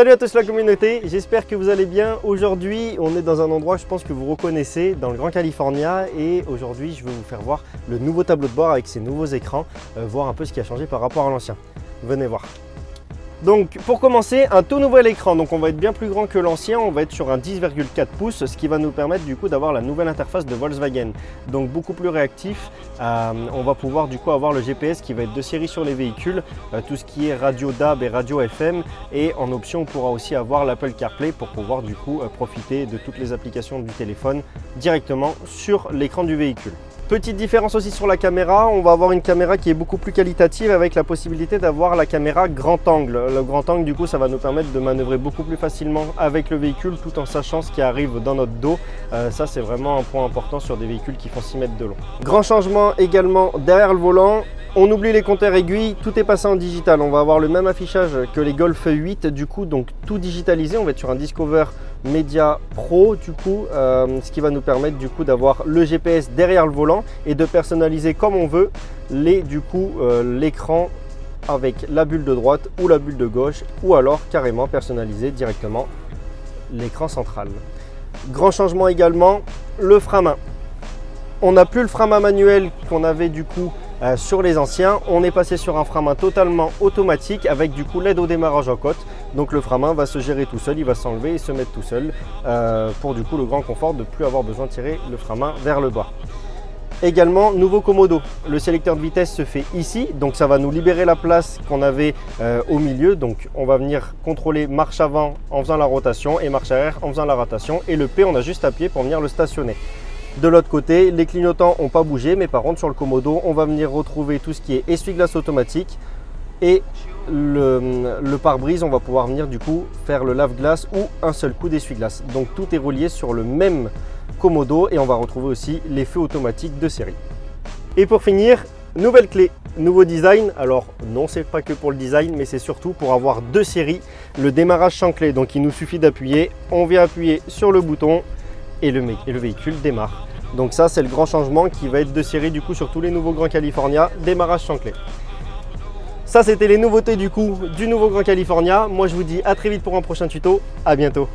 Salut à tous la communauté, j'espère que vous allez bien. Aujourd'hui, on est dans un endroit que je pense que vous reconnaissez, dans le Grand California. Et aujourd'hui, je vais vous faire voir le nouveau tableau de bord avec ses nouveaux écrans, voir un peu ce qui a changé par rapport à l'ancien. Venez voir. Donc pour commencer, un tout nouvel écran, donc on va être bien plus grand que l'ancien, on va être sur un 10,4 pouces, ce qui va nous permettre du coup d'avoir la nouvelle interface de Volkswagen, donc beaucoup plus réactif. On va pouvoir du coup avoir le GPS qui va être de série sur les véhicules, tout ce qui est radio DAB et radio FM, et en option on pourra aussi avoir l'Apple CarPlay pour pouvoir du coup profiter de toutes les applications du téléphone directement sur l'écran du véhicule. Petite différence aussi sur la caméra, on va avoir une caméra qui est beaucoup plus qualitative avec la possibilité d'avoir la caméra grand angle. Le grand angle du coup ça va nous permettre de manœuvrer beaucoup plus facilement avec le véhicule tout en sachant ce qui arrive dans notre dos. Ça c'est vraiment un point important sur des véhicules qui font 6 mètres de long. Grand changement également derrière le volant. On oublie les compteurs aiguilles, tout est passé en digital. On va avoir le même affichage que les Golf 8 du coup, donc tout digitalisé. On va être sur un Discover Media Pro du coup, ce qui va nous permettre du coup d'avoir le GPS derrière le volant et de personnaliser comme on veut l'écran avec la bulle de droite ou la bulle de gauche, ou alors carrément personnaliser directement l'écran central. Grand changement également, le frein à main. On n'a plus le frein à main manuel qu'on avait du coup sur les anciens. On est passé sur un frein à main totalement automatique avec du coup l'aide au démarrage en côte. Donc le frein à main va se gérer tout seul, il va s'enlever et se mettre tout seul pour du coup le grand confort de ne plus avoir besoin de tirer le frein à main vers le bas. Également, nouveau commodo, le sélecteur de vitesse se fait ici, donc ça va nous libérer la place qu'on avait au milieu. Donc on va venir contrôler marche avant en faisant la rotation et marche arrière en faisant la rotation, et le P on a juste appuyé pour venir le stationner. De l'autre côté, les clignotants n'ont pas bougé, mais par contre sur le commodo, on va venir retrouver tout ce qui est essuie-glace automatique et le pare-brise, on va pouvoir venir du coup faire le lave-glace ou un seul coup d'essuie-glace. Donc tout est relié sur le même commodo et on va retrouver aussi les feux automatiques de série. Et pour finir, nouvelle clé, nouveau design. Alors non, c'est pas que pour le design, mais c'est surtout pour avoir deux séries, le démarrage sans clé. Donc il nous suffit d'appuyer, on vient appuyer sur le bouton et le véhicule démarre. Donc ça c'est le grand changement qui va être de série du coup sur tous les nouveaux Grand California, démarrage sans clé. Ça c'était les nouveautés du coup du nouveau Grand California. Moi je vous dis à très vite pour un prochain tuto, à bientôt.